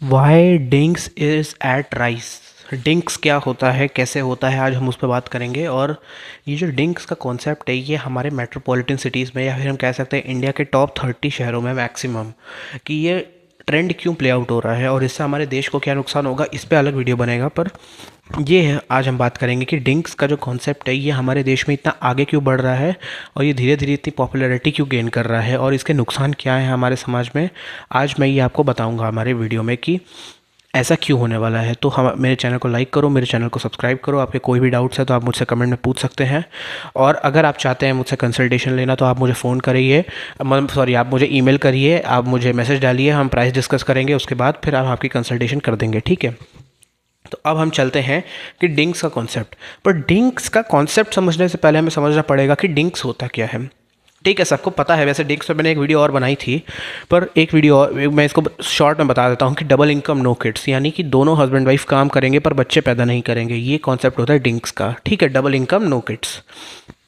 Y DINKs is at rise. DINKs क्या होता है, कैसे होता है, आज हम उस पर बात करेंगे। और ये जो डिंक्स का कॉन्सेप्ट है, ये हमारे मेट्रोपॉलिटन सिटीज़ में या फिर हम कह सकते हैं इंडिया के टॉप 30 शहरों में मैक्सिमम, कि ये ट्रेंड क्यों प्ले आउट हो रहा है और इससे हमारे देश को क्या नुकसान होगा, इस पे अलग वीडियो बनेगा। पर ये है, आज हम बात करेंगे कि डिंक्स का जो कॉन्सेप्ट है ये हमारे देश में इतना आगे क्यों बढ़ रहा है और ये धीरे धीरे इतनी पॉपुलैरिटी क्यों गेन कर रहा है और इसके नुकसान क्या है हमारे समाज में। आज मैं ये आपको बताऊंगा हमारे वीडियो में कि ऐसा क्यों होने वाला है। तो हम मेरे चैनल को लाइक करो, मेरे चैनल को सब्सक्राइब करो। आपके कोई भी डाउट्स है तो आप मुझसे कमेंट में पूछ सकते हैं। और अगर आप चाहते हैं मुझसे कंसल्टेशन लेना तो आप मुझे फ़ोन करिए, सॉरी, आप मुझे ईमेल करिए, आप मुझे मैसेज डालिए, हम प्राइस डिस्कस करेंगे, उसके बाद फिर हम आपकी कंसल्टेशन कर देंगे, ठीक है। तो अब हम चलते हैं कि डिंक्स का कॉन्सेप्ट। पर डिंक्स का कॉन्सेप्ट समझने से पहले हमें समझना पड़ेगा कि डिंक्स होता क्या है। ठीक है, सबको पता है वैसे डिंक्स पे मैंने एक वीडियो और बनाई थी, पर एक वीडियो और मैं इसको शॉर्ट में बता देता हूँ कि डबल इनकम नो किड्स, यानी कि दोनों हस्बैंड वाइफ काम करेंगे पर बच्चे पैदा नहीं करेंगे, ये कॉन्सेप्ट होता है डिंक्स का। ठीक है, डबल इनकम नो किड्स।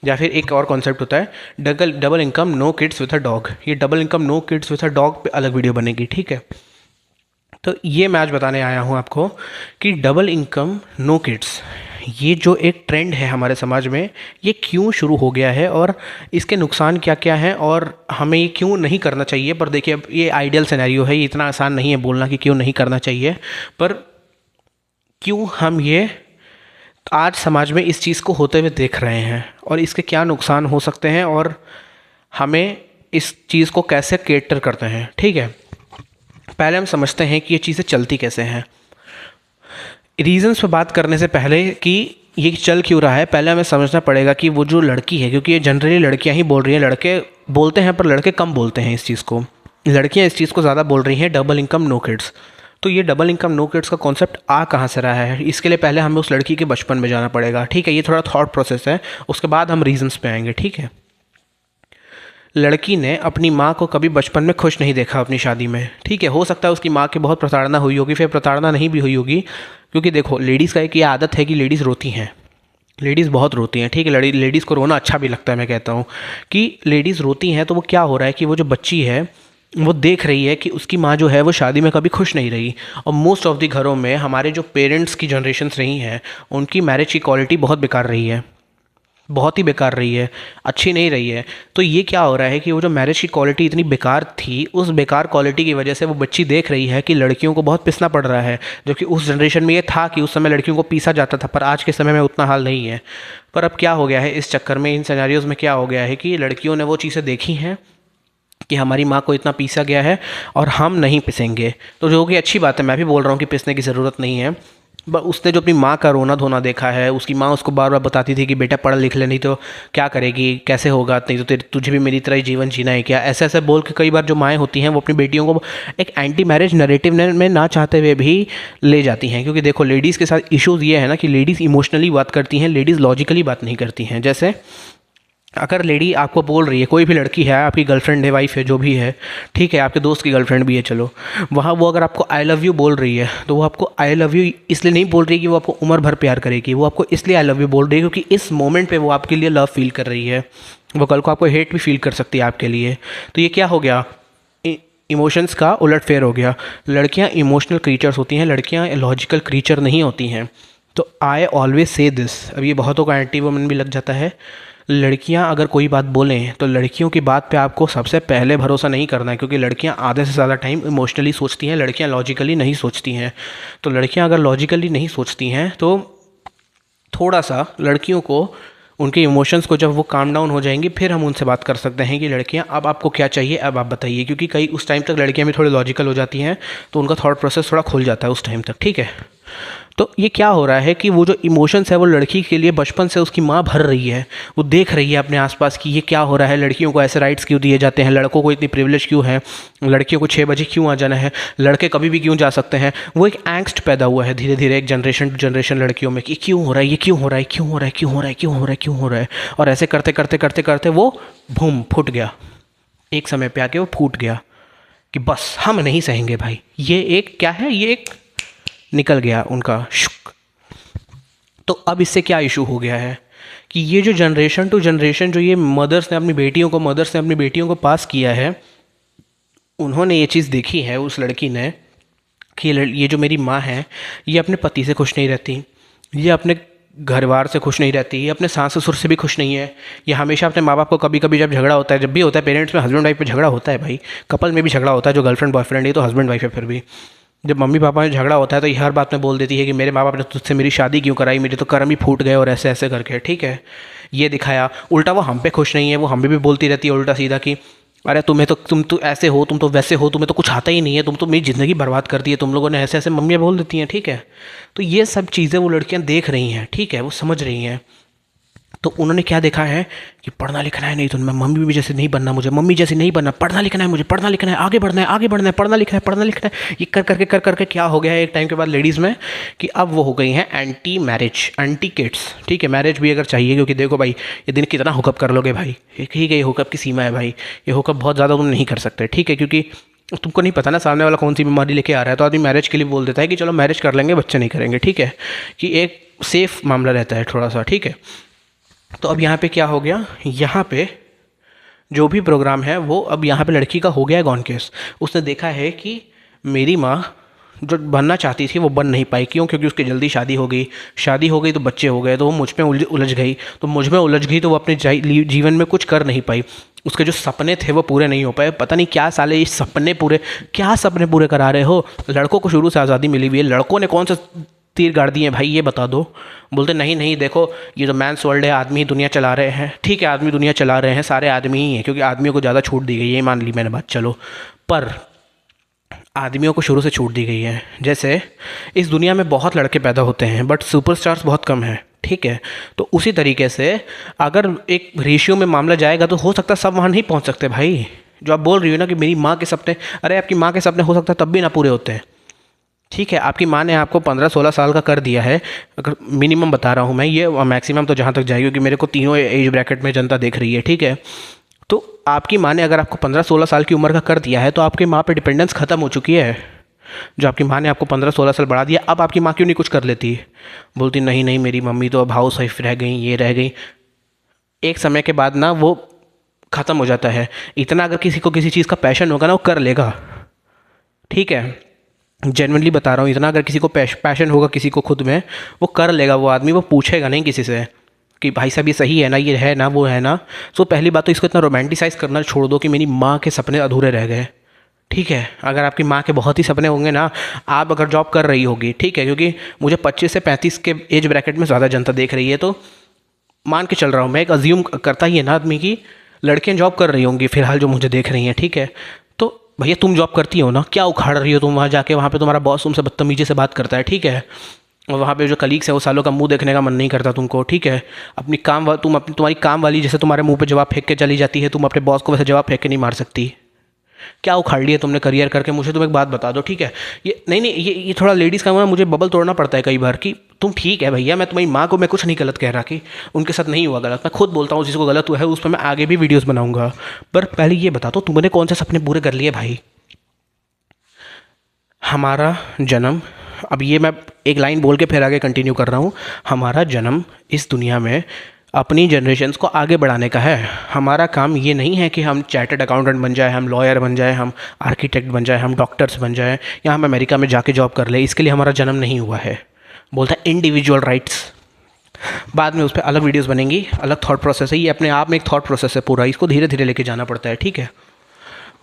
या फिर एक और कॉन्सेप्ट होता है double income no kids with a dog. ये double income no kids with a dog पे अलग वीडियो बनेगी, ठीक है। तो ये मैं आज बताने आया हूँ आपको कि डबल इनकम नो किड्स, ये जो एक ट्रेंड है हमारे समाज में, ये क्यों शुरू हो गया है और इसके नुकसान क्या क्या हैं और हमें ये क्यों नहीं करना चाहिए। पर देखिए, अब ये आइडियल सिनेरियो है, ये इतना आसान नहीं है बोलना कि क्यों नहीं करना चाहिए, पर क्यों हम ये आज समाज में इस चीज़ को होते हुए देख रहे हैं और इसके क्या नुकसान हो सकते हैं और हमें इस चीज़ को कैसे केटर करते हैं, ठीक है। पहले हम समझते हैं कि ये चीज़ें चलती कैसे हैं। रीजंस पे बात करने से पहले कि ये चल क्यों रहा है, पहले हमें समझना पड़ेगा कि वो जो लड़की है, क्योंकि ये जनरली लड़कियां ही बोल रही हैं, लड़के बोलते हैं पर लड़के कम बोलते हैं इस चीज़ को, लड़कियां इस चीज़ को ज़्यादा बोल रही हैं, डबल इनकम नो किड्स। तो ये डबल इनकम नो किड्स का कॉन्सेप्ट आ कहाँ से रहा है, इसके लिए पहले हमें उस लड़की के बचपन में जाना पड़ेगा, ठीक है। ये थोड़ा थॉट प्रोसेस है, उसके बाद हम रीजंस पे आएंगे, ठीक है। लड़की ने अपनी माँ को कभी बचपन में खुश नहीं देखा अपनी शादी में, ठीक है। हो सकता है उसकी माँ की बहुत प्रताड़ना हुई होगी, फिर प्रताड़ना नहीं भी हुई होगी, क्योंकि देखो लेडीज़ का एक ये आदत है कि लेडीज़ रोती हैं, लेडीज़ बहुत रोती हैं, ठीक है। लेडीज़ को रोना अच्छा भी लगता है, मैं कहता हूँ कि लेडीज़ रोती हैं। तो वो क्या हो रहा है कि वो जो बच्ची है वो देख रही है कि उसकी माँ जो है वो शादी में कभी खुश नहीं रही। और मोस्ट ऑफ द घरों में हमारे जो पेरेंट्स की जनरेशन्स रही हैं, उनकी मैरिज की क्वालिटी बहुत बेकार रही है, बहुत ही बेकार रही है, अच्छी नहीं रही है। तो ये क्या हो रहा है कि वो जो मैरिज की क्वालिटी इतनी बेकार थी, उस बेकार क्वालिटी की वजह से वो बच्ची देख रही है कि लड़कियों को बहुत पिसना पड़ रहा है। जो कि उस जनरेशन में ये था कि उस समय लड़कियों को पीसा जाता था, पर आज के समय में उतना हाल नहीं है। पर अब क्या हो गया है, इस चक्कर में, इन सिनेरियोज़ में क्या हो गया है कि लड़कियों ने वो चीज़ें देखी हैं कि हमारी माँ को इतना पीसा गया है और हम नहीं पिसेंगे। तो जो कि अच्छी बात है, मैं भी बोल रहा हूँ कि पिसने की ज़रूरत नहीं है। उसने जो अपनी माँ का रोना धोना देखा है, उसकी माँ उसको बार बार बताती थी कि बेटा पढ़ लिख ले, नहीं तो क्या करेगी, कैसे होगा, नहीं तो तुझे भी मेरी तरह ही जीवन जीना है क्या, ऐसे ऐसे बोल के कई बार जो माएँ होती हैं वो अपनी बेटियों को एक एंटी मैरिज नैरेटिव में ना चाहते हुए भी ले जाती हैं। क्योंकि देखो लेडीज़ के साथ इशूज़ ये है ना कि लेडीज़ इमोशनली बात करती हैं, लेडीज़ लॉजिकली बात नहीं करती हैं। जैसे अगर लेडी आपको बोल रही है, कोई भी लड़की है, आपकी गर्लफ्रेंड है, वाइफ है, जो भी है, ठीक है, आपके दोस्त की गर्लफ्रेंड भी है, चलो, वहाँ वो अगर आपको आई लव यू बोल रही है तो वो आपको आई लव यू इसलिए नहीं बोल रही है कि वो आपको उम्र भर प्यार करेगी, वो आपको इसलिए आई लव यू बोल रही है क्योंकि इस मोमेंट पे वो आपके लिए लव फील कर रही है। वो कल को आपको हेट भी फील कर सकती है आपके लिए। तो ये क्या हो गया, इमोशंस का उलटफेर हो गया। लड़कियाँ इमोशनल क्रीचर्स होती हैं, लड़कियाँ लॉजिकल क्रीचर नहीं होती हैं। तो आई ऑलवेज से दिस, अब ये बहुतों का एंटी वुमन भी लग जाता है। लड़कियां अगर कोई बात बोलें तो लड़कियों की बात पे आपको सबसे पहले भरोसा नहीं करना है, क्योंकि लड़कियां आधे से ज़्यादा टाइम इमोशनली सोचती हैं, लड़कियां लॉजिकली नहीं सोचती हैं। तो लड़कियां अगर लॉजिकली नहीं सोचती हैं तो थोड़ा सा लड़कियों को उनके इमोशंस को जब वो काम डाउन हो जाएंगी फिर हम उनसे बात कर सकते हैं कि लड़कियां अब आपको क्या चाहिए, अब आप बताइए। क्योंकि कई उस टाइम तक लड़कियां भी थोड़ी लॉजिकल हो जाती हैं, तो उनका थॉट प्रोसेस थोड़ा खुल जाता है उस टाइम तक, ठीक है। तो ये क्या हो रहा है कि वो जो इमोशंस है वो लड़की के लिए बचपन से उसकी माँ भर रही है, वो देख रही है अपने आसपास कि ये क्या हो रहा है, लड़कियों को ऐसे राइट्स क्यों दिए जाते हैं, लड़कों को इतनी प्रिविलेज क्यों है, लड़कियों को 6 बजे क्यों आ जाना है, लड़के कभी भी क्यों जा सकते हैं। वो एक एंग्स्ट पैदा हुआ है धीरे धीरे एक जनरेशन टू जनरेशन लड़कियों में कि क्यों हो रहा है, ये क्यों हो रहा है, क्यों हो रहा है, क्यों हो रहा है, क्यों हो रहा है, क्यों हो रहा है। और ऐसे करते करते करते करते वो बूम फूट गया, एक समय पे आके वो फूट गया कि बस हम नहीं सहेंगे भाई। ये एक क्या है, ये एक निकल गया उनका शुक। तो अब इससे क्या इशू हो गया है कि ये जो जनरेशन टू जनरेशन जो ये मदर्स ने अपनी बेटियों को पास किया है, उन्होंने ये चीज़ देखी है उस लड़की ने कि ये जो मेरी माँ है, ये अपने पति से खुश नहीं रहती, ये अपने घर बार से खुश नहीं रहती, ये अपने सास ससुर से भी खुश नहीं है, ये हमेशा अपने माँ बाप को, कभी कभी जब झगड़ा होता है, जब भी होता है पेरेंट्स में, हस्बैंड वाइफ में झगड़ा होता है भाई, कपल में भी झगड़ा होता है, जो गर्लफ्रेंड बॉयफ्रेंड है तो हस्बैंड वाइफ है, फिर भी जब मम्मी पापा में झगड़ा होता है तो ये हर बात में बोल देती है कि मेरे माँ बाप ने तुझसे मेरी शादी क्यों कराई, मेरे तो कर्म ही फूट गए और ऐसे ऐसे करके, ठीक है। ये दिखाया। उल्टा वो हम पे खुश नहीं है, वो हम भी बोलती रहती है उल्टा सीधा कि अरे तुम्हें तो, तुम तो ऐसे हो, तुम तो वैसे हो, तुम्हें तो कुछ आता ही नहीं है, तुम तो मेरी ज़िंदगी बर्बाद कर दी है तुम लोगों ने, ऐसे ऐसे मम्मियाँ बोल देती हैं, ठीक है। तो ये सब चीज़ें वो लड़कियाँ देख रही हैं, ठीक है, वो समझ रही हैं। तो उन्होंने क्या देखा है कि पढ़ना लिखना है, नहीं तो मैं मम्मी भी जैसे नहीं बनना, मुझे मम्मी जैसे नहीं बनना, पढ़ना लिखना है, मुझे पढ़ना लिखना है, आगे बढ़ना है, आगे बढ़ना है, पढ़ना लिखना है, पढ़ना लिखना है। ये कर करके क्या हो गया है एक टाइम के बाद लेडीज़ में कि अब वो हो गई हैं एंटी मैरिज, एंटी किड्स, ठीक है। मैरिज भी अगर चाहिए, क्योंकि देखो भाई ये दिन कितना हुकअप कर लोगे भाई, एक ही गई हुकअप की सीमा है भाई, ये हुकअप बहुत ज़्यादा तुम नहीं कर सकते, ठीक है, क्योंकि तुमको नहीं पता ना सामने वाला कौन सी बीमारी लेके आ रहा है। तो आदमी मैरिज के लिए बोल देता है कि चलो मैरिज कर लेंगे, बच्चे नहीं करेंगे, ठीक है, कि एक सेफ मामला रहता है थोड़ा सा, ठीक है। तो अब यहाँ पे क्या हो गया, यहाँ पे जो भी प्रोग्राम है वो अब यहाँ पे लड़की का हो गया है गॉन केस। उसने देखा है कि मेरी माँ जो बनना चाहती थी वो बन नहीं पाई, क्यों? क्योंकि उसकी जल्दी शादी हो गई तो बच्चे हो गए, तो वो मुझ में उलझ गई, तो मुझ में उलझ गई तो वो अपने जीवन में कुछ कर नहीं पाई, उसके जो सपने थे वो पूरे नहीं हो पाए। पता नहीं क्या साले ये सपने पूरे, क्या सपने पूरे करा रहे हो? लड़कों को शुरू से आज़ादी मिली हुई है, लड़कों ने कौन सा तीर गाड़ दिए भाई, ये बता दो। बोलते नहीं नहीं देखो ये तो मैंस वर्ल्ड है, आदमी ही दुनिया चला रहे हैं, ठीक है, आदमी दुनिया चला रहे हैं, सारे आदमी ही हैं, क्योंकि आदमियों को ज़्यादा छूट दी गई है, ये मान ली मैंने बात, चलो। पर आदमियों को शुरू से छूट दी गई है। जैसे इस दुनिया में बहुत लड़के पैदा होते हैं बट सुपरस्टार्स बहुत कम हैं, ठीक है। तो उसी तरीके से अगर एक रेशियो में मामला जाएगा तो हो सकता है सब वहाँ नहीं पहुँच सकते भाई। जो आप बोल रही हो ना कि मेरी माँ के सपने, अरे आपकी माँ के सपने हो सकता है तब भी ना पूरे होते हैं, ठीक है। आपकी माँ ने आपको 15-16 साल का कर दिया है, अगर मिनिमम बता रहा हूँ मैं, ये मैक्सिमम तो जहाँ तक जाएगी, क्योंकि मेरे को तीनों एज ब्रैकेट में जनता देख रही है, ठीक है। तो आपकी माँ ने अगर आपको 15-16 साल की उम्र का कर दिया है तो आपकी माँ पे डिपेंडेंस ख़त्म हो चुकी है। जो आपकी माँ ने आपको 15-16 साल बढ़ा दिया, अब आपकी माँ क्यों नहीं कुछ कर लेती? बोलती नहीं नहीं मेरी मम्मी तो अब हाउस वाइफ रह गई, ये रह गई। एक समय के बाद ना वो ख़त्म हो जाता है। इतना अगर किसी को किसी चीज़ का पैशन होगा ना वो कर लेगा, ठीक है, जेनवनली बता रहा हूँ। इतना अगर किसी को पैशन होगा किसी को खुद में, वो कर लेगा, वो आदमी, वो पूछेगा नहीं किसी से कि भाई साहब ये सही है ना, ये है ना, वो है ना। सो पहली बात तो इसको इतना रोमांटिसाइज़ करना छोड़ दो कि मेरी माँ के सपने अधूरे रह गए, ठीक है। अगर आपकी माँ के बहुत ही सपने होंगे ना, आप अगर जॉब कर रही होगी, ठीक है, क्योंकि मुझे 25 से 35 के एज ब्रैकेट में ज़्यादा जनता देख रही है, तो मान के चल रहा हूँ मैं, एक अज्यूम करता ही है ना आदमी की लड़कियाँ जॉब कर रही होंगी फिलहाल जो मुझे देख रही हैं, ठीक है। तो भैया तुम जॉब करती हो ना, क्या उखाड़ रही हो तुम वहाँ जाके? वहाँ पे तुम्हारा बॉस तुमसे बदतमीजी से बात करता है, ठीक है, और वहाँ पे जो कलीग्स है वो सालों का मुंह देखने का मन नहीं करता तुमको, ठीक है। अपनी तुम्हारी काम वाली जैसे तुम्हारे मुंह पे जवाब फेंक के चली जाती है, तुम अपने बॉस को वैसे जवाब फेंक के नहीं मार सकती। क्या उखाड़ लिया तुमने करियर करके? मुझे तुम एक बात बता दो, ठीक है। ये नहीं नहीं, ये थोड़ा लेडीज़ का मुझे बबल तोड़ना पड़ता है कई बार कि तुम ठीक है भैया, मैं तुम्हारी माँ को मैं कुछ नहीं गलत कह रहा कि उनके साथ नहीं हुआ गलत, मैं खुद बोलता हूँ जिसको गलत हुआ है उस पर मैं आगे भी वीडियोज़ बनाऊंगा। पर पहले ये बता दो तुमने कौन से सपने पूरे कर लिए भाई? हमारा जन्म, अब ये मैं एक लाइन बोल के फिर आगे कंटिन्यू कर रहा हूँ। हमारा जन्म इस दुनिया में अपनी जनरेशन्स को आगे बढ़ाने का है। हमारा काम ये नहीं है कि हम चार्टर्ड अकाउंटेंट बन जाए, हम लॉयर बन जाए, हम आर्किटेक्ट बन जाए, हम डॉक्टर्स बन जाए, या हम अमेरिका में जाके जॉब कर ले। इसके लिए हमारा जन्म नहीं हुआ है। बोलता है इंडिविजुअल राइट्स, बाद में उस पर अलग वीडियोज़ बनेंगी, अलग थॉट प्रोसेस है, ये अपने आप में एक थॉट प्रोसेस है पूरा, इसको धीरे धीरे लेके जाना पड़ता है, ठीक है।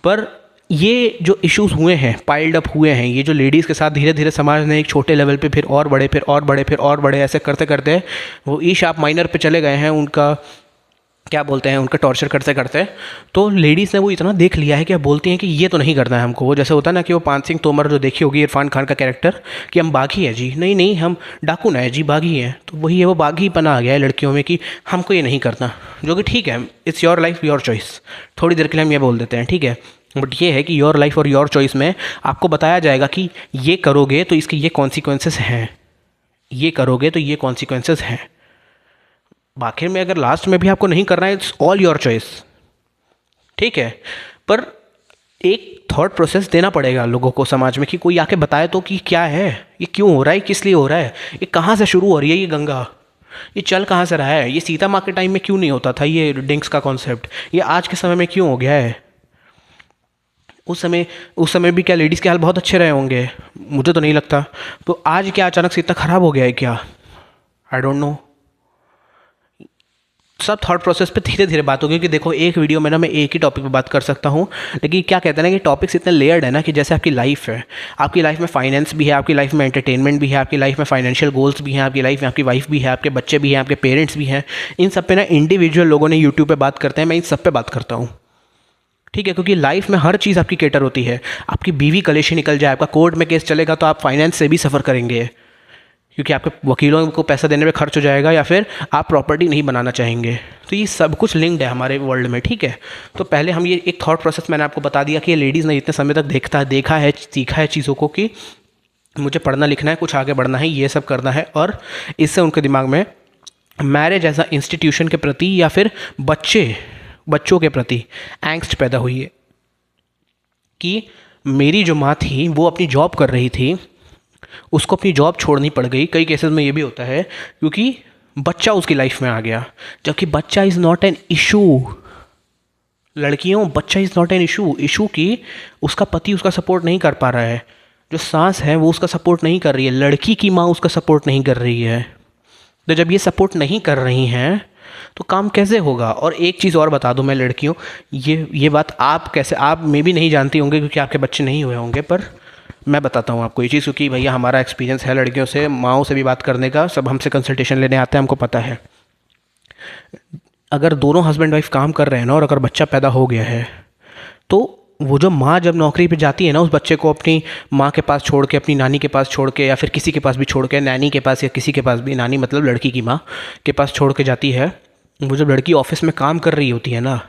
पर ये जो इश्यूज हुए हैं, पाइल्ड अप हुए हैं, ये जो लेडीज़ के साथ धीरे धीरे समाज ने एक छोटे लेवल पे फिर और बड़े, फिर और बड़े, फिर और बड़े, ऐसे करते करते वो ई शार्प माइनर पे चले गए हैं। उनका क्या बोलते हैं, उनका टॉर्चर करते करते तो लेडीज़ ने वो इतना देख लिया है कि अब बोलती हैं कि ये तो नहीं करना है हमको। वो जैसे होता है ना कि वो पान सिंह तोमर जो देखी होगी इरफान खान का कैरेक्टर, कि हम बागी हैं जी, नहीं नहीं हम डाकू ना है जी, बागी हैं। तो वही है, वो बागी पना आ गया है लड़कियों में कि हमको ये नहीं करना, जो कि ठीक है, it's your life your choice. थोड़ी देर के लिए हम ये बोल देते हैं, ठीक है, बट ये है कि योर लाइफ और योर चॉइस में आपको बताया जाएगा कि ये करोगे तो इसके ये कॉन्सिक्वेंसेस हैं, ये करोगे तो ये कॉन्सिक्वेंसेस हैं। आखिर में अगर लास्ट में भी आपको नहीं करना है, इट्स ऑल योर चॉइस, ठीक है। पर एक थॉट प्रोसेस देना पड़ेगा लोगों को समाज में कि कोई आके बताए तो कि क्या है, ये क्यों हो रहा है, किस लिए हो रहा है, ये कहाँ से शुरू हो रही है, ये गंगा ये चल कहाँ से रहा है, ये सीता माँ के टाइम में क्यों नहीं होता था ये डिंक्स का कॉन्सेप्ट, ये आज के समय में क्यों हो गया है। उस समय भी क्या लेडीज़ के हाल बहुत अच्छे रहे होंगे? मुझे तो नहीं लगता। तो आज क्या अचानक से इतना ख़राब हो गया है क्या? I don't know. सब थॉट प्रोसेस पे धीरे धीरे बात होगी, कि देखो एक वीडियो में ना मैं एक ही टॉपिक पे बात कर सकता हूँ, लेकिन क्या कहते हैं ना कि टॉपिक्स इतने लेयर्ड है ना, कि जैसे आपकी लाइफ है, आपकी लाइफ में फाइनेंस भी है, आपकी लाइफ में एंटरटेनमेंट भी है, आपकी लाइफ में फाइनेंशियल गोल्स भी हैं, आपकी लाइफ में आपकी वाइफ भी है, आपके बच्चे भी हैं, आपके पेरेंट्स भी हैं। इन सब पे ना इंडिविजुअल लोगों ने यूट्यूब पे बात करते हैं, मैं इन सब पे बात करता हूँ। ठीक है, क्योंकि लाइफ में हर चीज़ आपकी कैटर होती है। आपकी बीवी कलेशी निकल जाए, आपका कोर्ट में केस चलेगा, तो आप फाइनेंस से भी सफ़र करेंगे, क्योंकि आपके वकीलों को पैसा देने में खर्च हो जाएगा, या फिर आप प्रॉपर्टी नहीं बनाना चाहेंगे। तो ये सब कुछ लिंक्ड है हमारे वर्ल्ड में। ठीक है, तो पहले हम ये एक थॉट प्रोसेस मैंने आपको बता दिया कि ये लेडीज़ ने इतने समय तक देखा है, सीखा है चीज़ों को, कि मुझे पढ़ना लिखना है, कुछ आगे बढ़ना है, ये सब करना है, और इससे उनके दिमाग में मैरिज एज अ इंस्टीट्यूशन के प्रति, या फिर बच्चों के प्रति एंग्स्ट पैदा हुई है, कि मेरी जो माँ थी वो अपनी जॉब कर रही थी, उसको अपनी जॉब छोड़नी पड़ गई। कई केसेस में ये भी होता है क्योंकि बच्चा उसकी लाइफ में आ गया, जबकि बच्चा इज़ नॉट एन इशू। लड़कियों, बच्चा इज़ नॉट एन इशू कि उसका पति उसका सपोर्ट नहीं कर पा रहा है, जो सास है वो उसका सपोर्ट नहीं कर रही है, लड़की की माँ उसका सपोर्ट नहीं कर रही है। तो जब ये सपोर्ट नहीं कर रही हैं तो काम कैसे होगा? और एक चीज़ और बता दूं मैं लड़कियों, ये बात आप मे भी नहीं जानती होंगे, क्योंकि आपके बच्चे नहीं हुए होंगे, पर मैं बताता हूँ आपको ये चीज़, क्योंकि भैया हमारा एक्सपीरियंस है लड़कियों से, माँओं से भी बात करने का, सब हमसे कंसल्टेशन लेने आते हैं, हमको पता है। अगर दोनों हस्बैंड वाइफ काम कर रहे हैं ना, और अगर बच्चा पैदा हो गया है, तो वो जो माँ जब नौकरी पे जाती है ना, उस बच्चे को अपनी माँ के पास छोड़ के, अपनी नानी के पास छोड़ के, या फिर किसी के पास भी छोड़ के, नैनी के पास या किसी के पास भी, नानी मतलब लड़की की माँ के पास छोड़ के जाती है, वो जब लड़की ऑफिस में काम कर रही होती है ना,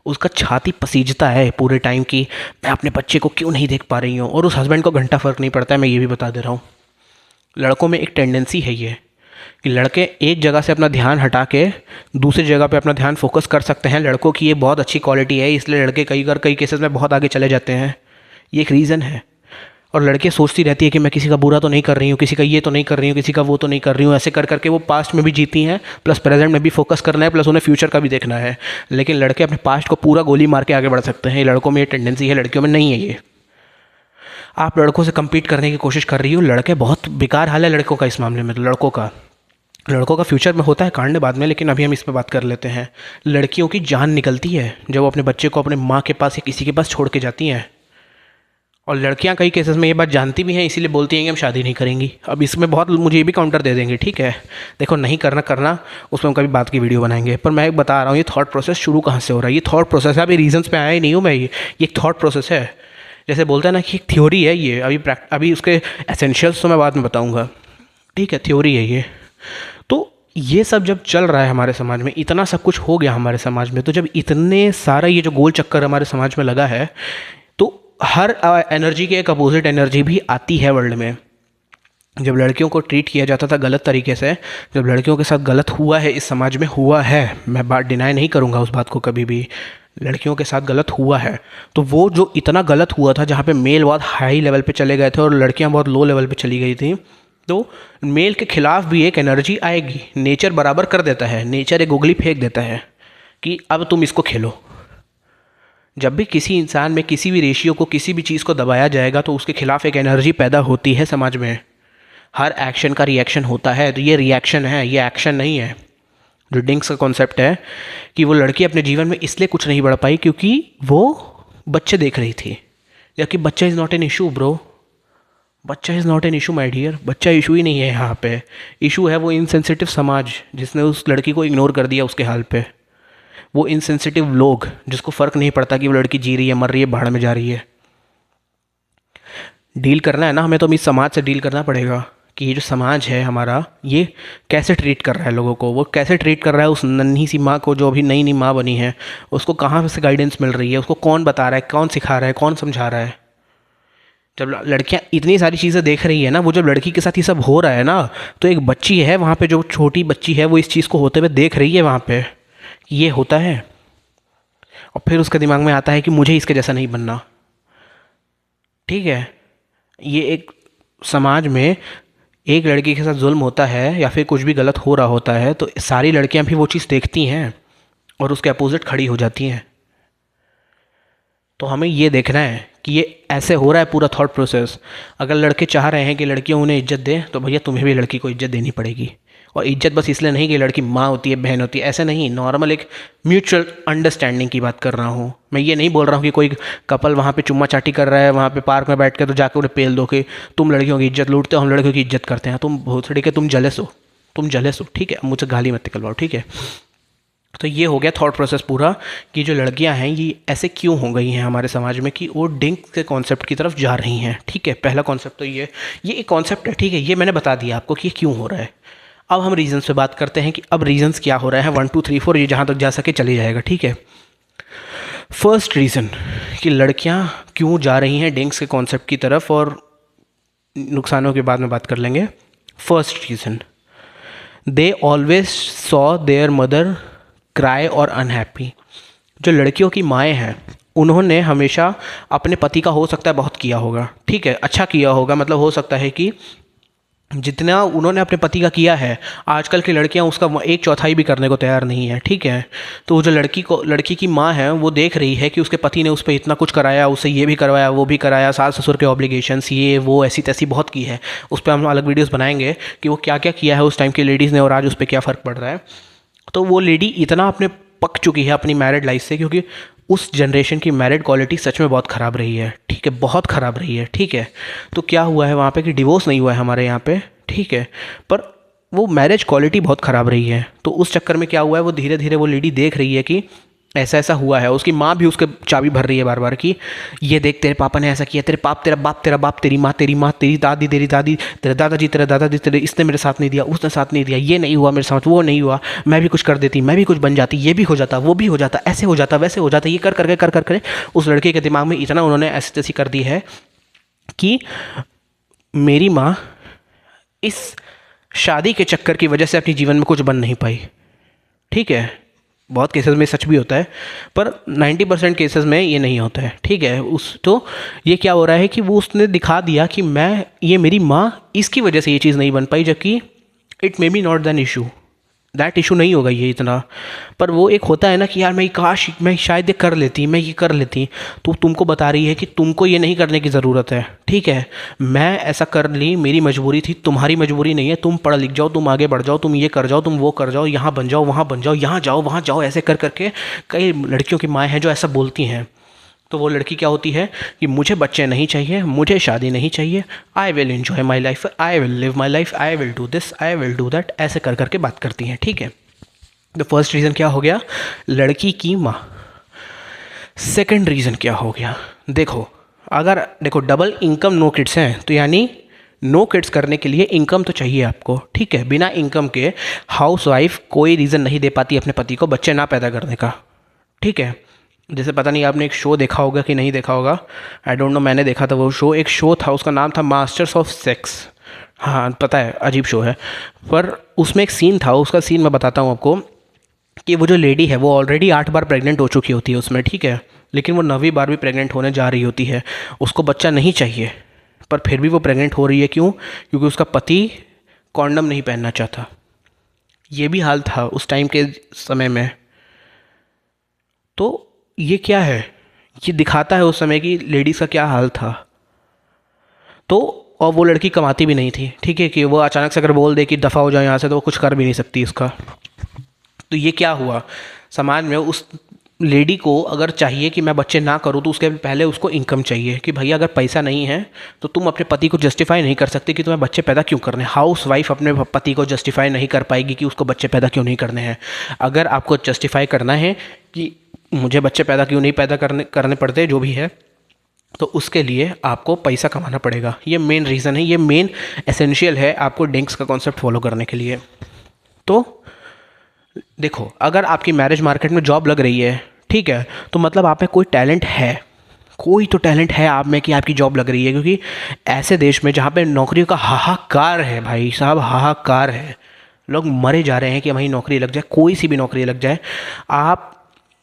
उसका छाती पसीजता है पूरे टाइम की मैं अपने बच्चे को क्यों नहीं देख पा रही हूँ, और उस हस्बैंड को घंटा फ़र्क नहीं पड़ता है। मैं ये भी बता दे रहा हूँ, लड़कों में एक टेंडेंसी है ये, कि लड़के एक जगह से अपना ध्यान हटा के दूसरी जगह पे अपना ध्यान फोकस कर सकते हैं। लड़कों की ये बहुत अच्छी क्वालिटी है, इसलिए लड़के कई केसेस में बहुत आगे चले जाते हैं। ये एक रीज़न है। और लड़के सोचती रहती है कि मैं किसी का बुरा तो नहीं कर रही हूँ, किसी का ये तो नहीं कर रही हूँ, किसी का वो तो नहीं कर रही हूँ। ऐसे कर करके वो पास्ट में भी जीती हैं, प्लस प्रेजेंट में भी फोकस करना है, प्लस उन्हें फ्यूचर का भी देखना है। लेकिन लड़के अपने पास्ट को पूरा गोली मार के आगे बढ़ सकते हैं। लड़कों में ये टेंडेंसी है, लड़कियों में नहीं है ये। आप लड़कों से कम्पीट करने की कोशिश कर रही हो, लड़के बहुत बेकार हाल है लड़कों का इस मामले में। तो लड़कों का फ्यूचर में होता है कांड बाद में, लेकिन अभी हम इस पर बात कर लेते हैं। लड़कियों की जान निकलती है जब वो अपने बच्चे को अपने माँ के पास या किसी के पास छोड़ के जाती हैं। और लड़कियां कई केसेस में ये बात जानती भी हैं, इसीलिए बोलती हैं कि हम शादी नहीं करेंगी। अब इसमें बहुत मुझे ये भी काउंटर दे देंगे, ठीक है, देखो नहीं करना उसमें हम कभी बात की वीडियो बनाएंगे। पर मैं एक बता रहा हूँ, ये थॉट प्रोसेस शुरू कहाँ से हो रहा है। ये थॉट प्रोसेस है, अभी रीजंस पे आया ही नहीं हूँ मैं, ये एक थॉट प्रोसेस है। जैसे बोलते हैं ना कि एक थ्योरी है ये, अभी उसके एसेंशियल्स तो मैं बाद में बताऊँगा, ठीक है, थ्योरी है ये। तो ये सब जब चल रहा है हमारे समाज में, इतना सब कुछ हो गया हमारे समाज में, तो जब इतने सारा ये जो गोल चक्कर हमारे समाज में लगा है, तो हर एनर्जी के एक अपोजिट एनर्जी भी आती है वर्ल्ड में। जब लड़कियों को ट्रीट किया जाता था गलत तरीके से, जब लड़कियों के साथ गलत हुआ है, इस समाज में हुआ है, मैं बात डिनाई नहीं करूँगा उस बात को कभी भी, लड़कियों के साथ गलत हुआ है। तो वो जो इतना गलत हुआ था, जहाँ पे मेल बहुत हाई लेवल पे चले गए थे और लड़कियाँ बहुत लो लेवल पे चली गई थी, तो मेल के खिलाफ भी एक एनर्जी आएगी। नेचर बराबर कर देता है, नेचर एक उंगली फेंक देता है कि अब तुम इसको खेलो। जब भी किसी इंसान में किसी भी रेशियो को, किसी भी चीज़ को दबाया जाएगा, तो उसके खिलाफ एक एनर्जी पैदा होती है समाज में। हर एक्शन का रिएक्शन होता है, तो ये रिएक्शन है, ये एक्शन नहीं है। जो डिंक्स का कॉन्सेप्ट है कि वो लड़की अपने जीवन में इसलिए कुछ नहीं बढ़ पाई क्योंकि वो बच्चे देख रही थी, जबकि बच्चा is not an issue bro, बच्चा is not an issue my dear, बच्चा इशू ही नहीं है यहाँ पे। इशू है वो इनसेंसिटिव समाज जिसने उस लड़की को इग्नोर कर दिया उसके हाल पे, वो इनसेंसिटिव लोग जिसको फ़र्क नहीं पड़ता कि वो लड़की जी रही है, मर रही है, भाड़ में जा रही है। डील करना है ना हमें, तो इस समाज से डील करना पड़ेगा कि ये जो समाज है हमारा, ये कैसे ट्रीट कर रहा है लोगों को, वो कैसे ट्रीट कर रहा है उस नन्ही सी माँ को जो अभी नई नई माँ बनी है, उसको कहाँ से गाइडेंस मिल रही है, उसको कौन बता रहा है, कौन सिखा रहा है, कौन समझा रहा है। जब लड़कियां इतनी सारी चीज़ें देख रही है ना, वो जब लड़की के साथ ये सब हो रहा है ना, तो एक बच्ची है वहाँ पे, जो छोटी बच्ची है, वो इस चीज़ को होते हुए देख रही है वहाँ पे कि ये होता है, और फिर उसके दिमाग में आता है कि मुझे इसके जैसा नहीं बनना। ठीक है, ये एक समाज में एक लड़की के साथ जुल्म होता है या फिर कुछ भी गलत हो रहा होता है, तो सारी लड़कियां भी वो चीज़ देखती हैं और उसके अपोजिट खड़ी हो जाती हैं। तो हमें ये देखना है कि ये ऐसे हो रहा है पूरा थॉट प्रोसेस। अगर लड़के चाह रहे हैं कि लड़कियां उन्हें इज्जत दें, तो भैया तुम्हें भी लड़की को इज्जत देनी पड़ेगी। और इज्जत बस इसलिए नहीं कि लड़की माँ होती है, बहन होती है, ऐसे नहीं, नॉर्मल एक म्यूचुअल अंडरस्टैंडिंग की बात कर रहा हूँ मैं। ये नहीं बोल रहा हूँ कि कोई कपल वहाँ पे चुम्मा चाटी कर रहा है वहाँ पे पार्क में बैठ के, तो जाकर उन्हें पेल दो कि तुम लड़कियों की इज्जत लूटते हो, हम लड़कियों की इज्जत करते हैं। तुम भोसड़ी के, तुम जलस हो, तुम जलस हो, ठीक है, मुझसे गाली मत निकलवाओ, ठीक है। तो ये हो गया थॉट प्रोसेस पूरा, कि जो लड़कियां हैं ये ऐसे क्यों हो गई हैं हमारे समाज में, कि वो डिंक के कॉन्सेप्ट की तरफ जा रही हैं, ठीक है। पहला कॉन्सेप्ट तो ये एक कॉन्सेप्ट है, ठीक है, ये मैंने बता दिया आपको कि ये क्यों हो रहा है। अब हम रीजंस पे बात करते हैं कि अब रीजंस क्या हो रहा है। 1 2 3 4 ये जहाँ तक जा सके चले जाएगा, ठीक है। फर्स्ट रीज़न कि लड़कियां क्यों जा रही हैं डिंक्स के कॉन्सेप्ट की तरफ, और नुकसानों के बाद में बात कर लेंगे। First reason, they always saw there mother cry और अनहैप्पी। जो लड़कियों की माएँ हैं उन्होंने हमेशा अपने पति का, हो सकता है बहुत किया होगा, ठीक है, अच्छा किया होगा, मतलब हो सकता है कि जितना उन्होंने अपने पति का किया है, आजकल की लड़कियां उसका 1/4 भी करने को तैयार नहीं है, ठीक है। तो वो जो लड़की की माँ है वो देख रही है कि उसके पति ने उस पर इतना कुछ कराया, उससे ये भी करवाया, वो भी कराया, सास ससुर के ऑब्लिगेशंस, ये वो ऐसी तैसी बहुत की है। उस पर हम अलग वीडियोज़ बनाएंगे कि वो क्या क्या किया है उस टाइम की लेडीज़ ने और आज उस पर क्या फ़र्क पड़ रहा है। तो वो लेडी इतना अपने पक चुकी है अपनी मैरिड लाइफ से, क्योंकि उस जनरेशन की मैरिड क्वालिटी सच में बहुत ख़राब रही है, ठीक है, बहुत ख़राब रही है, ठीक है। तो क्या हुआ है वहाँ पे कि डिवोर्स नहीं हुआ है हमारे यहाँ पे, ठीक है, पर वो मैरिज क्वालिटी बहुत ख़राब रही है। तो उस चक्कर में क्या हुआ है, वो धीरे धीरे वो लेडी देख रही है कि ऐसा ऐसा हुआ है। उसकी माँ भी उसके चाबी भर रही है बार बार कि ये देख तेरे पापा ने ऐसा किया, तेरे बाप, तेरा बाप, तेरा बाप, तेरी माँ, तेरी दादी, तेरी दादी, तेरे दादाजी, तेरे दादाजी, तेरे इसने मेरे साथ नहीं दिया, उसने साथ नहीं दिया, ये नहीं हुआ मेरे साथ, वो नहीं हुआ, मैं भी कुछ कर देती, मैं भी कुछ बन जाती, ये भी हो जाता, वो भी हो जाता, ऐसे हो जाता, वैसे हो जाता। ये कर उस लड़के के दिमाग में इतना उन्होंने ऐसी तैसी कर दी है कि मेरी माँ इस शादी के चक्कर की वजह से अपने जीवन में कुछ बन नहीं पाई, ठीक है। बहुत केसेस में सच भी होता है, पर 90% केसेस में ये नहीं होता है, ठीक है। तो ये क्या हो रहा है कि वो उसने दिखा दिया कि ये मेरी माँ इसकी वजह से ये चीज़ नहीं बन पाई, जबकि it may be not than issue, that issue नहीं होगा ये इतना। पर वो एक होता है ना कि यार मैं शायद ये कर लेती, मैं ये कर लेती। तो तुमको बता रही है कि तुमको ये नहीं करने की ज़रूरत है, ठीक है। मैं ऐसा कर ली, मेरी मजबूरी थी, तुम्हारी मजबूरी नहीं है। तुम पढ़ लिख जाओ, तुम आगे बढ़ जाओ, तुम ये कर जाओ, तुम वो कर जाओ, यहाँ बन जाओ, वहाँ बन जाओ, यहाँ जाओ, वहाँ जाओ, ऐसे कर करके कई लड़कियों की माएँ हैं जो ऐसा बोलती हैं। तो वो लड़की क्या होती है कि मुझे बच्चे नहीं चाहिए, मुझे शादी नहीं चाहिए, I will enjoy my life, I will live my life, I will do this, I will do that, ऐसे कर करके बात करती हैं, ठीक है। तो फर्स्ट रीज़न क्या हो गया, लड़की की माँ। सेकंड रीज़न क्या हो गया, देखो डबल इनकम नो किड्स हैं, तो यानी नो किड्स करने के लिए इनकम तो चाहिए आपको, ठीक है। बिना इनकम के हाउस वाइफ कोई रीज़न नहीं दे पाती अपने पति को बच्चे ना पैदा करने का, ठीक है। जैसे पता नहीं आपने एक शो देखा होगा कि नहीं देखा होगा, आई डोंट नो, मैंने देखा था वो शो। एक शो था, उसका नाम था मास्टर्स ऑफ सेक्स। हाँ पता है, अजीब शो है, पर उसमें एक सीन था, उसका सीन मैं बताता हूँ आपको कि वो जो लेडी है वो ऑलरेडी 8 बार प्रेग्नेंट हो चुकी होती है उसमें, ठीक है। लेकिन वो 9वीं बार भी प्रेग्नेंट होने जा रही होती है, उसको बच्चा नहीं चाहिए, पर फिर भी वो प्रेग्नेंट हो रही है। क्यों? क्योंकि उसका पति कॉन्डम नहीं पहनना चाहता। ये भी हाल था उस टाइम के समय में। तो ये क्या है, ये दिखाता है उस समय की लेडीज़ का क्या हाल था। तो और वो लड़की कमाती भी नहीं थी, ठीक है, कि वो अचानक से अगर बोल दे कि दफ़ा हो जाए यहाँ से, तो वो कुछ कर भी नहीं सकती इसका। तो ये क्या हुआ, समाज में उस लेडी को अगर चाहिए कि मैं बच्चे ना करूँ, तो उसके पहले उसको इनकम चाहिए कि भैया अगर पैसा नहीं है तो तुम अपने पति को जस्टिफाई नहीं कर सकते कि तुम्हें बच्चे पैदा क्यों करने हैं। हाउस वाइफ अपने पति को जस्टिफाई नहीं कर पाएगी कि उसको बच्चे पैदा क्यों नहीं करने हैं। अगर आपको जस्टिफाई करना है कि मुझे बच्चे पैदा क्यों नहीं पैदा करने पड़ते, जो भी है, तो उसके लिए आपको पैसा कमाना पड़ेगा। ये मेन रीज़न है, ये मेन एसेंशियल है आपको डिंक्स का कॉन्सेप्ट फॉलो करने के लिए। तो देखो, अगर आपकी मैरिज मार्केट में जॉब लग रही है, ठीक है, तो मतलब आप में कोई टैलेंट है, कोई तो टैलेंट है आप में कि आपकी जॉब लग रही है। क्योंकि ऐसे देश में जहाँ पे नौकरियों का हाहाकार है, भाई साहब हाहाकार है, लोग मरे जा रहे हैं कि हमारी नौकरी लग जाए, कोई सी भी नौकरी लग जाए। आप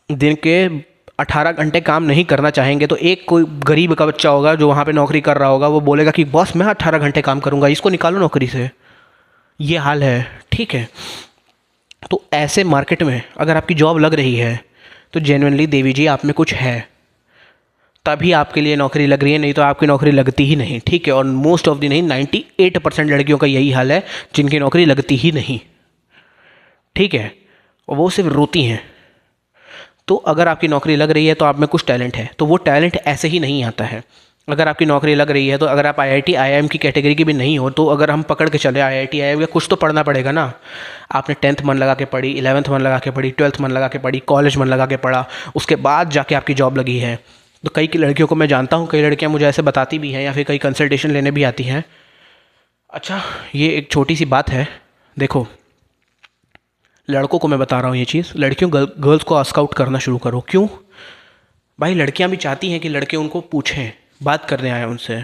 दिन के 18 घंटे काम नहीं करना चाहेंगे तो एक कोई गरीब का बच्चा होगा जो वहाँ पे नौकरी कर रहा होगा, वो बोलेगा कि बॉस मैं 18 घंटे काम करूँगा, इसको निकालो नौकरी से। ये हाल है, ठीक है। तो ऐसे मार्केट में अगर आपकी जॉब लग रही है तो जेन्युइनली देवी जी आप में कुछ है। तभी आपके लिए नौकरी लग रही है, नहीं तो आपकी नौकरी लगती ही नहीं, ठीक है। और मोस्ट ऑफ दी नहीं, 98% लड़कियों का यही हाल है जिनकी नौकरी लगती ही नहीं, ठीक है, और वो सिर्फ रोती हैं। तो अगर आपकी नौकरी लग रही है तो आप में कुछ टैलेंट है, तो वो टैलेंट ऐसे ही नहीं आता है। अगर आपकी नौकरी लग रही है तो अगर आप आईआईटी आईआईएम की कैटेगरी की भी नहीं हो, तो अगर हम पकड़ के चले आईआईटी आईआईएम का, कुछ तो पढ़ना पड़ेगा ना। आपने 10th मन लगा के पढ़ी, 11th मन लगा के पढ़ी, 12th मन लगा के पढ़ी, कॉलेज मन लगा के पढ़ा, उसके बाद जाके आपकी जॉब लगी है। तो कई लड़कियों को मैं जानता हूँ, कई लड़कियाँ मुझे ऐसे बताती भी हैं या फिर कई कंसल्टेशन लेने भी आती हैं। अच्छा, ये एक छोटी सी बात है, देखो लड़कों को मैं बता रहा हूँ ये चीज़, लड़कियों गर्ल्स को आस्क आउट करना शुरू करो। क्यों भाई? लड़कियाँ भी चाहती हैं कि लड़के उनको पूछें, बात करने आए उनसे।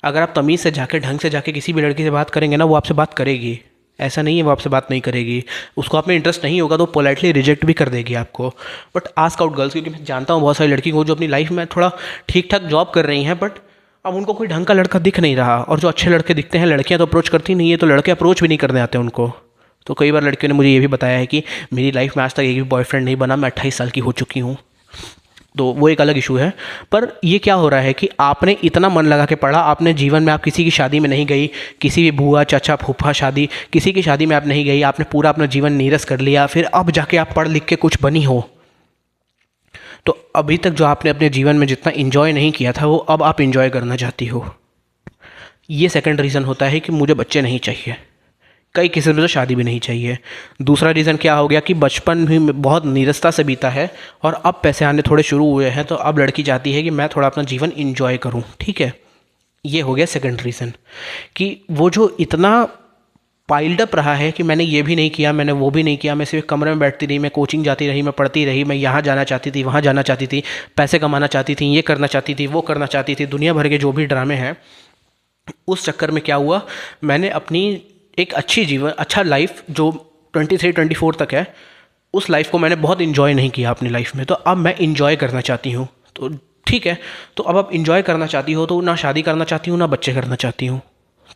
अगर आप तमीज़ से जाके, ढंग से जाके किसी भी लड़की से बात करेंगे ना, वो आपसे बात करेगी, ऐसा नहीं है वो आपसे बात नहीं करेगी। उसको आप में इंटरेस्ट नहीं होगा तो पोलाइटली रिजेक्ट भी कर देगी आपको। बट आस्क आउट गर्ल्स, क्योंकि मैं जानता हूँ बहुत सारी लड़की को जो अपनी लाइफ में थोड़ा ठीक ठाक जॉब कर रही हैं, बट अब उनको कोई ढंग का लड़का दिख नहीं रहा, और जो अच्छे लड़के दिखते हैं लड़कियाँ तो अप्रोच करती नहीं है, तो लड़के अप्रोच भी नहीं करने आते उनको। तो कई बार लड़कियों ने मुझे ये भी बताया है कि मेरी लाइफ में आज तक एक भी बॉयफ्रेंड नहीं बना, मैं 28 साल की हो चुकी हूँ। तो वो एक अलग इशू है। पर ये क्या हो रहा है कि आपने इतना मन लगा के पढ़ा, आपने जीवन में, आप किसी की शादी में नहीं गई, किसी भी बुआ चाचा फूफा शादी, किसी की शादी में आप नहीं गई, आपने पूरा अपना जीवन नीरस कर लिया, फिर अब जाके आप पढ़ लिख के कुछ बनी हो। तो अभी तक जो आपने अपने जीवन में जितना इन्जॉय नहीं किया था, वो अब आप इन्जॉय करना चाहती हो। ये सेकंड रीज़न होता है कि मुझे बच्चे नहीं चाहिए। कई किसी में तो शादी भी नहीं चाहिए। दूसरा रीज़न क्या हो गया कि बचपन भी बहुत नीरसता से बीता है और अब पैसे आने थोड़े शुरू हुए हैं, तो अब लड़की चाहती है कि मैं थोड़ा अपना जीवन इंजॉय करूं, ठीक है। ये हो गया सेकंड रीज़न, कि वो जो इतना पाइल्ड अप रहा है कि मैंने ये भी नहीं किया, मैंने वो भी नहीं किया, मैं सिर्फ कमरे में बैठती रही, मैं कोचिंग जाती रही, मैं पढ़ती रही, मैं यहाँ जाना चाहती थी, वहाँ जाना चाहती थी, पैसे कमाना चाहती थी, ये करना चाहती थी, वो करना चाहती थी, दुनिया भर के जो भी ड्रामे हैं। उस चक्कर में क्या हुआ, मैंने अपनी एक अच्छी जीवन, अच्छा लाइफ जो 23-24 तक है, उस लाइफ को मैंने बहुत इन्जॉय नहीं किया अपनी लाइफ में। तो अब मैं इन्जॉय करना चाहती हूँ। तो ठीक है, तो अब आप इन्जॉय करना चाहती हो, तो ना शादी करना चाहती हूँ, ना बच्चे करना चाहती हूँ।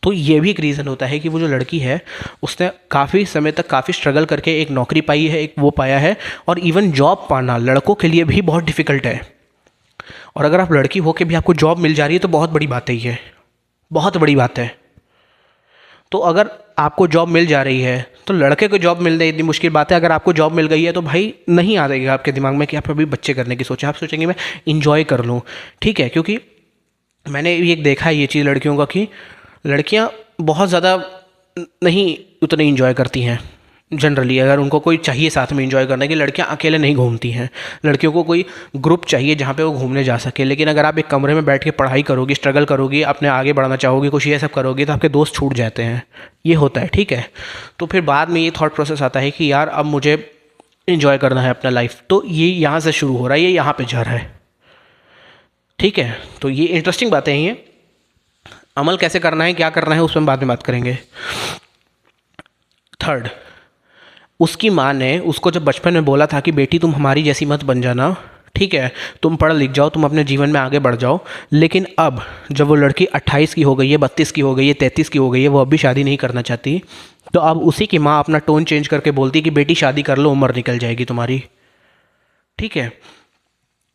तो ये भी एक रीज़न होता है कि वो जो लड़की है उसने काफ़ी समय तक काफ़ी स्ट्रगल करके एक नौकरी पाई है, एक वो पाया है। और इवन जॉब पाना लड़कों के लिए भी बहुत डिफ़िकल्ट है। और अगर आप लड़की हो के भी आपको जॉब मिल जा रही है तो बहुत बड़ी बात है, ये बहुत बड़ी बात है। तो अगर आपको जॉब मिल जा रही है तो लड़के को जॉब मिलना इतनी मुश्किल बात है। अगर आपको जॉब मिल गई है तो भाई नहीं आ जाएगा आपके दिमाग में कि आप अभी बच्चे करने की सोचें, आप सोचेंगे मैं इंजॉय कर लूँ, ठीक है। क्योंकि मैंने ये देखा है ये चीज़ लड़कियों का कि लड़कियाँ बहुत ज़्यादा नहीं उतनी इंजॉय करती हैं जनरली। अगर उनको कोई चाहिए साथ में इंजॉय करने की, लड़कियां अकेले नहीं घूमती हैं, लड़कियों को कोई ग्रुप चाहिए जहाँ पे वो घूमने जा सके। लेकिन अगर आप एक कमरे में बैठ के पढ़ाई करोगी, स्ट्रगल करोगी, अपने आगे बढ़ना चाहोगी, कुछ ये सब करोगी, तो आपके दोस्त छूट जाते हैं, ये होता है, ठीक है। तो फिर बाद में ये थॉट प्रोसेस आता है कि यार अब मुझे इंजॉय करना है अपना लाइफ। तो ये यहाँ से शुरू हो रहा है, ये यहाँ पर जा रहा है, ठीक है। तो ये इंटरेस्टिंग बातें हैं। ये अमल कैसे करना है, क्या करना है, उस पर हम बाद में बात करेंगे। थर्ड, उसकी माँ ने उसको जब बचपन में बोला था कि बेटी तुम हमारी जैसी मत बन जाना, ठीक है, तुम पढ़ लिख जाओ, तुम अपने जीवन में आगे बढ़ जाओ। लेकिन अब जब वो लड़की 28 की हो गई है, 32 की हो गई है, 33 की हो गई है, वो अब भी शादी नहीं करना चाहती, तो अब उसी की माँ अपना टोन चेंज करके बोलती है कि बेटी शादी कर लो, उम्र निकल जाएगी तुम्हारी, ठीक है।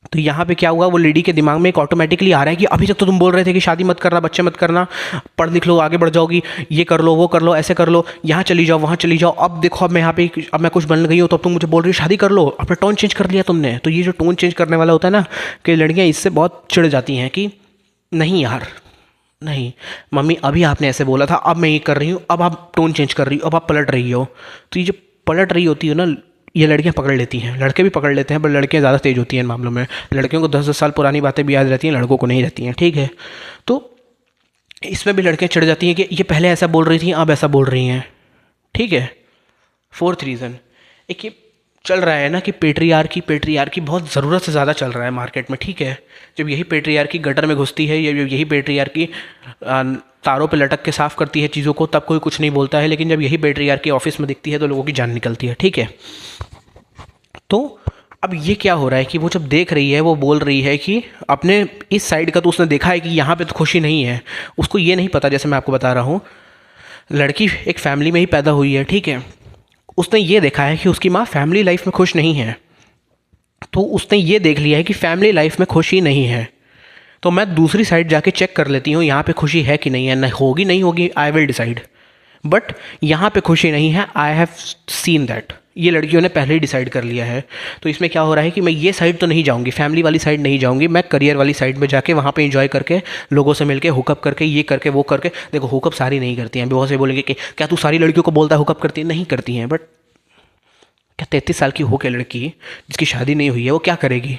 तो यहाँ पे क्या हुआ, वो लेडी के दिमाग में एक ऑटोमेटिकली आ रहा है कि अभी तक तो तुम बोल रहे थे कि शादी मत करना, बच्चे मत करना, पढ़ लिख लो, आगे बढ़ जाओगी, ये कर लो, वो कर लो, ऐसे कर लो, यहाँ चली जाओ, वहाँ चली जाओ। अब देखो, अब मैं यहाँ पे, अब मैं कुछ बन गई हूँ, तो अब तुम मुझे बोल रही हो शादी कर लो। अपना टोन चेंज कर लिया तुमने। तो ये जो टोन चेंज करने वाला होता है ना, कि लड़कियाँ इससे बहुत चिढ़ जाती हैं कि नहीं यार, नहीं मम्मी, अभी आपने ऐसे बोला था, अब मैं ये कर रही हूँ, अब आप टोन चेंज कर रही हो, अब आप पलट रही हो। तो ये जो पलट रही होती है ना, ये लड़कियां पकड़ लेती हैं, लड़के भी पकड़ लेते हैं, पर लड़कियां ज़्यादा तेज़ होती हैं इन मामलों में। लड़कियों को 10-10 साल पुरानी बातें भी याद रहती हैं, लड़कों को नहीं रहती हैं, ठीक है। तो इसमें भी लड़कियां चिढ़ जाती हैं कि ये पहले ऐसा बोल रही थी, अब ऐसा बोल रही हैं, ठीक है। फोर्थ रीज़न, एक ये चल रहा है ना कि पेट्रियार्की बहुत ज़रूरत से ज़्यादा चल रहा है मार्केट में, ठीक है। जब यही पेट्रियार्की गटर में घुसती है, या यही पेट्रियार्की तारों पे लटक के साफ़ करती है चीज़ों को, तब कोई कुछ नहीं बोलता है। लेकिन जब यही पेट्रियार्की ऑफिस में दिखती है तो लोगों की जान निकलती है, ठीक है। तो अब ये क्या हो रहा है कि वो जब देख रही है, वो बोल रही है कि अपने इस साइड का तो उसने देखा है कि यहाँ पे तो खुशी नहीं है। उसको ये नहीं पता, जैसे मैं आपको बता रहा हूँ, लड़की एक फैमिली में ही पैदा हुई है, ठीक है। उसने ये देखा है कि उसकी माँ फैमिली लाइफ में खुश नहीं है, तो उसने ये देख लिया है कि फैमिली लाइफ में खुशी नहीं है, तो मैं दूसरी साइड जाके चेक कर लेती हूँ यहाँ पे खुशी है कि नहीं है, नहीं होगी नहीं होगी, आई विल डिसाइड। बट यहाँ पे खुशी नहीं है, आई हैव सीन दैट, ये लड़कियों ने पहले ही डिसाइड कर लिया है। तो इसमें क्या हो रहा है कि मैं ये साइड तो नहीं जाऊँगी, फैमिली वाली साइड नहीं जाऊँगी, मैं करियर वाली साइड में जाके वहाँ पे एंजॉय करके, लोगों से मिलके, हुकअप करके, ये करके वो करके। देखो हुकअप सारी नहीं करती हैं, बहुत से बोलेंगे कि क्या तू सारी लड़कियों को बोलता है हुकअप करती है, नहीं करती हैं। बट क्या 33 साल की हो के लड़की जिसकी शादी नहीं हुई है वो क्या करेगी?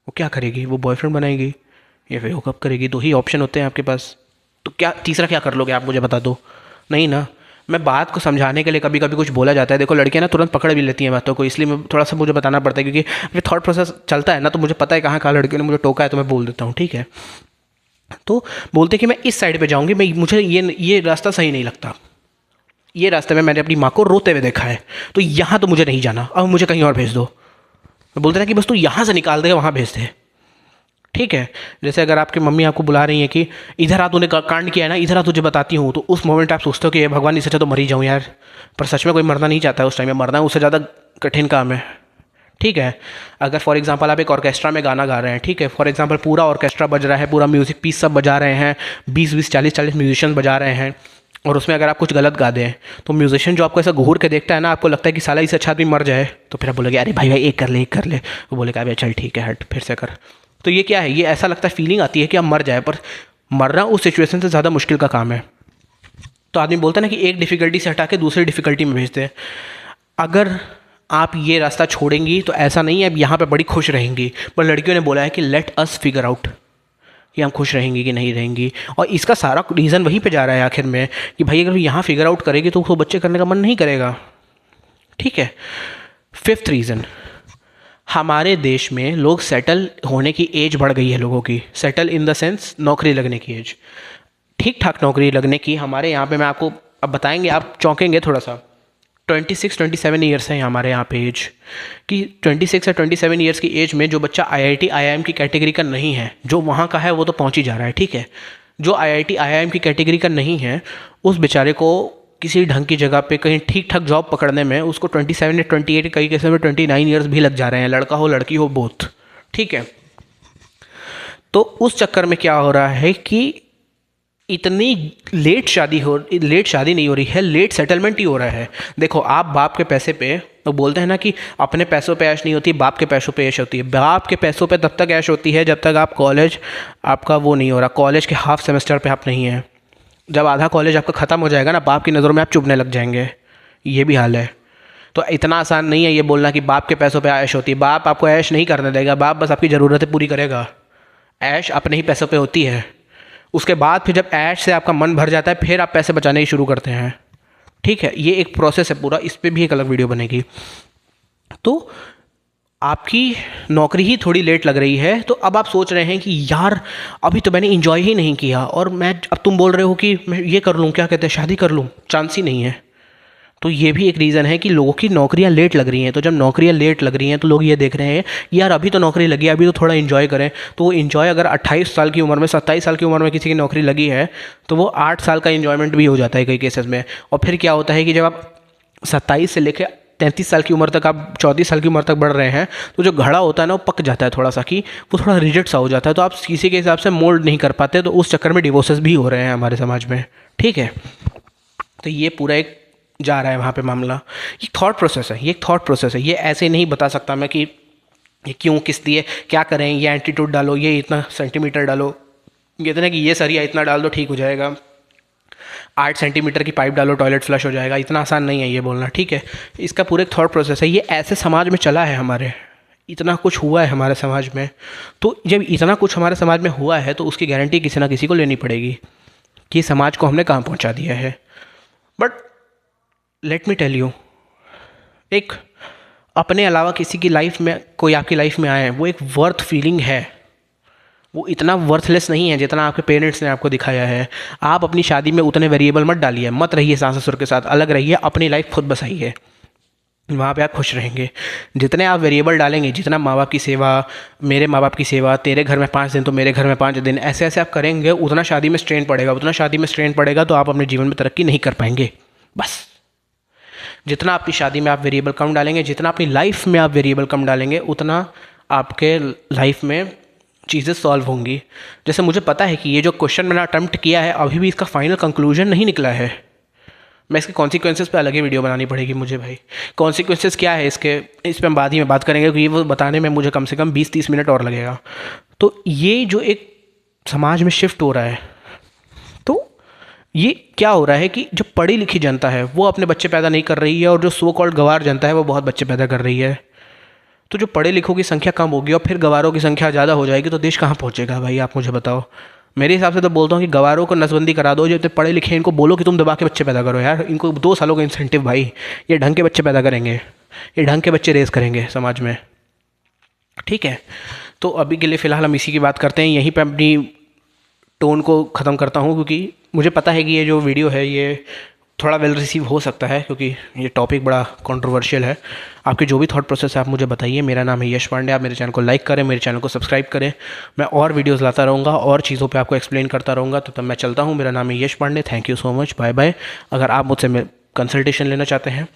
वो क्या करेगी? वो बॉयफ्रेंड बनाएगी या फिर हुकअप करेगी? दो ही ऑप्शन होते हैं आपके पास। तो क्या तीसरा क्या कर लोगे आप, मुझे बता दो। नहीं ना। मैं बात को समझाने के लिए कभी कभी कुछ बोला जाता है, देखो लड़कियां ना तुरंत पकड़ भी लेती हैं बातों को, इसलिए मैं थोड़ा सा मुझे बताना पड़ता है, क्योंकि अभी थॉट प्रोसेस चलता है ना, तो मुझे पता है कहाँ कहाँ लड़कियों ने मुझे टोका है, तो मैं बोल देता हूँ, ठीक है। तो बोलते कि मैं इस साइड पे जाऊँगी, मैं मुझे ये रास्ता सही नहीं लगता, ये रास्ते में मैंने अपनी माँ को रोते हुए देखा है, तो यहाँ तो मुझे नहीं जाना, अब मुझे कहीं और भेज दो। मैं बोलते ना कि बस तू यहाँ से निकाल दे, वहाँ भेज दे, ठीक है। जैसे अगर आपकी मम्मी आपको बुला रही है कि इधर आ, तूने कांड किया है ना, इधर आ तुझे बताती हूँ, तो उस मोमेंट आप सोचते हो कि ये भगवान इससे अच्छा तो मर ही जाऊँ यार। पर सच में कोई मरना नहीं चाहता है उस टाइम में, मरना उससे ज़्यादा कठिन काम है, ठीक है। अगर फॉर एग्जांपल आप एक ऑर्केस्ट्रा में गाना गा रहे हैं, ठीक है, फॉर एग्जांपल पूरा ऑर्केस्ट्रा बज रहा है, पूरा म्यूज़िक पीस सब बजा रहे हैं, 20-20 40-40 म्यूजिशियन बजा रहे हैं, और उसमें अगर आप कुछ गलत गा दें तो म्यूजिशियन जो आपको ऐसा घूर के देखता है ना, आपको लगता है कि साला इससे अच्छा आदमी मर जाए, तो फिर आप बोलोगे अरे भाई भाई एक कर ले एक कर ले, वो बोलेगा अरे चल ठीक है हट फिर से कर। तो ये क्या है, ये ऐसा लगता है, फीलिंग आती है कि आप मर जाए, पर मरना उस सिचुएशन से ज़्यादा मुश्किल का काम है। तो आदमी बोलता है ना कि एक डिफ़िकल्टी से हटा के दूसरी डिफ़िकल्टी में भेजते हैं। अगर आप ये रास्ता छोड़ेंगी तो ऐसा नहीं है अब यहाँ पे बड़ी खुश रहेंगी, पर लड़कियों ने बोला है कि लेट अस फिगर आउट कि हम खुश रहेंगी कि नहीं रहेंगी। और इसका सारा रीज़न वहीं पे जा रहा है आखिर में कि भाई अगर यहाँ फिगर आउट करेगी तो उसको बच्चे करने का मन नहीं करेगा, ठीक है। फिफ्थ रीज़न, हमारे देश में लोग सेटल होने की एज बढ़ गई है लोगों की, सेटल इन द सेंस नौकरी लगने की एज, ठीक ठाक नौकरी लगने की। हमारे यहाँ पे मैं आपको अब बताएंगे, आप चौंकेंगे थोड़ा सा। 26-27 ईयर्स है हमारे यहाँ पे एज कि 26 या 27 ईयर्स की एज में जो बच्चा IIT IIM की कैटेगरी का नहीं है, जो वहाँ का है वो तो पहुँच ही जा रहा है, ठीक है। जो IIT IIM की कैटेगरी का नहीं है उस बेचारे को किसी ढंग की जगह पे कहीं ठीक ठाक जॉब पकड़ने में उसको 27 या 28, कई केसेस में 29 ईयर्स भी लग जा रहे हैं, लड़का हो लड़की हो बोथ, ठीक है। तो उस चक्कर में क्या हो रहा है कि इतनी लेट शादी नहीं हो रही है, लेट सेटलमेंट ही हो रहा है। देखो आप बाप के पैसे पे तो बोलते हैं ना कि अपने पैसों पे ऐश नहीं होती, बाप के पैसों पे ऐश होती है। बाप के पैसों पे तब तक ऐश होती है जब तक आप कॉलेज आपका वो नहीं हो रहा, कॉलेज के हाफ सेमेस्टर पे आप नहीं हैं। जब आधा कॉलेज आपका ख़त्म हो जाएगा ना, बाप की नज़रों में आप चुभने लग जाएंगे, ये भी हाल है। तो इतना आसान नहीं है ये बोलना कि बाप के पैसों पे ऐश होती है। बाप आपको ऐश नहीं करने देगा, बाप बस आपकी ज़रूरतें पूरी करेगा। ऐश अपने ही पैसों पे होती है। उसके बाद फिर जब ऐश से आपका मन भर जाता है फिर आप पैसे बचाने ही शुरू करते हैं, ठीक है। ये एक प्रोसेस है पूरा, इस पर भी एक अलग वीडियो बनेगी। तो आपकी नौकरी ही थोड़ी लेट लग रही है, तो अब आप सोच रहे हैं कि यार अभी तो मैंने इंजॉय ही नहीं किया, और मैं अब तुम बोल रहे हो कि मैं ये कर लूँ, क्या कहते हैं, शादी कर लूँ, चांस ही नहीं है। तो ये भी एक रीज़न है कि लोगों की नौकरियां लेट लग रही हैं। तो जब नौकरियां लेट लग रही हैं तो लोग ये देख रहे हैं यार अभी तो नौकरी लगी है, अभी तो थोड़ा इन्जॉय करें। तो वो इन्जॉय अगर 28 साल की उम्र में, 27 साल की उम्र में किसी की नौकरी लगी है तो वो 8 साल का इन्जॉयमेंट भी हो जाता है कई केसेस में। और फिर क्या होता है कि जब आप 27 से लेकर 33 साल की उम्र तक, आप 34 साल की उम्र तक बढ़ रहे हैं, तो जो घड़ा होता है ना वो पक जाता है थोड़ा सा, कि वो थोड़ा रिजिड सा हो जाता है, तो आप किसी के हिसाब से मोल्ड नहीं कर पाते। तो उस चक्कर में डिवोर्सेस भी हो रहे हैं हमारे समाज में, ठीक है। तो ये पूरा एक जा रहा है वहाँ पे मामला। ये थॉट प्रोसेस है, ये एक थॉट प्रोसेस है। ये ऐसे नहीं बता सकता मैं कि ये क्यों किस लिए क्या करें, ये एंटीट्यूड डालो, ये इतना सेंटीमीटर डालो, कहते हैं कि ये सरिया इतना डाल दो ठीक हो जाएगा, 8 सेंटीमीटर की पाइप डालो टॉयलेट फ्लश हो जाएगा। इतना आसान नहीं है ये बोलना, ठीक है। इसका पूरा एक थॉट प्रोसेस है। ये ऐसे समाज में चला है, हमारे इतना कुछ हुआ है हमारे समाज में। तो जब इतना कुछ हमारे समाज में हुआ है तो उसकी गारंटी किसी ना किसी को लेनी पड़ेगी कि समाज को हमने कहाँ पहुँचा दिया है। But let me tell you, एक अपने अलावा किसी की लाइफ में कोई आपकी लाइफ में आए, वो एक वर्थ फीलिंग है। वो इतना वर्थलेस नहीं है जितना आपके पेरेंट्स ने आपको दिखाया है। आप अपनी शादी में उतने वेरिएबल मत डालिए, मत रहिए सास ससुर के साथ, अलग रहिए, अपनी लाइफ खुद बसाइए, वहाँ पे आप खुश रहेंगे। जितने आप वेरिएबल डालेंगे, जितना माँ बाप की सेवा, मेरे माँ बाप की सेवा, तेरे घर में 5 दिन तो मेरे घर में 5 दिन, ऐसे ऐसे आप करेंगे, उतना शादी में स्ट्रेन पड़ेगा, उतना शादी में स्ट्रेन पड़ेगा तो आप अपने जीवन में तरक्की नहीं कर पाएंगे। बस जितना अपनी शादी में आप वेरिएबल कम डालेंगे, जितना अपनी लाइफ में आप वेरिएबल कम डालेंगे, उतना आपके लाइफ में चीज़ें सॉल्व होंगी। जैसे मुझे पता है कि ये जो क्वेश्चन मैंने अटेम्प्ट किया है अभी भी इसका फाइनल कंक्लूजन नहीं निकला है। मैं इसके कॉन्सिक्वेंसेस पे अलग ही वीडियो बनानी पड़ेगी मुझे भाई। कॉन्सिक्वेंसेस क्या है इसके, इस पर हम बाद ही में बात करेंगे, क्योंकि ये वो बताने में मुझे कम से कम 20-30 मिनट और लगेगा। तो ये जो एक समाज में शिफ्ट हो रहा है, तो ये क्या हो रहा है कि जो पढ़ी लिखी जनता है वो अपने बच्चे पैदा नहीं कर रही है, और जो सो कॉल्ड गवार जनता है वो बहुत बच्चे पैदा कर रही है। तो जो पढ़े लिखों की संख्या कम होगी और फिर गवारों की संख्या ज़्यादा हो जाएगी, तो देश कहाँ पहुँचेगा भाई, आप मुझे बताओ। मेरे हिसाब से तो बोलता हूँ कि गवारों को नसबंदी करा दो, जो इतने पढ़े लिखे हैं इनको बोलो कि तुम दबा के बच्चे पैदा करो यार, इनको 2 सालों का इंसेंटिव भाई, ये ढंग के बच्चे पैदा करेंगे, ये ढंग के बच्चे रेस करेंगे समाज में। ठीक है, तो अभी के लिए फ़िलहाल हम इसी की बात करते हैं, यहीं पे अपनी टोन को ख़त्म करता हूँ, क्योंकि मुझे पता है कि ये जो वीडियो है ये थोड़ा वेल रिसीव हो सकता है, क्योंकि ये टॉपिक बड़ा कंट्रोवर्शियल है। आपके जो भी थॉट प्रोसेस है आप मुझे बताइए। मेरा नाम है यश पांडे, आप मेरे चैनल को लाइक करें, मेरे चैनल को सब्सक्राइब करें। मैं और वीडियोस लाता रहूँगा और चीज़ों पे आपको एक्सप्लेन करता रहूँगा। तो तब मैं चलता हूँ, मेरा नाम है Yash Pandey, thank you so much, bye bye. अगर आप मुझसे कंसल्टेशन लेना चाहते हैं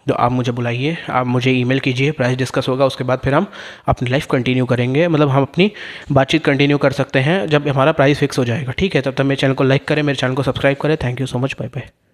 तो आप मुझे बुलाइए, आप मुझे ईमेल कीजिए, प्राइस डिस्कस होगा, उसके बाद फिर हम अपनी लाइफ कंटिन्यू करेंगे, मतलब हम अपनी बातचीत कंटिन्यू कर सकते हैं जब हमारा प्राइस फिक्स हो जाएगा। ठीक है, तब तक मेरे चैनल को लाइक करें, मेरे चैनल को सब्सक्राइब करें। Thank you so much, bye bye.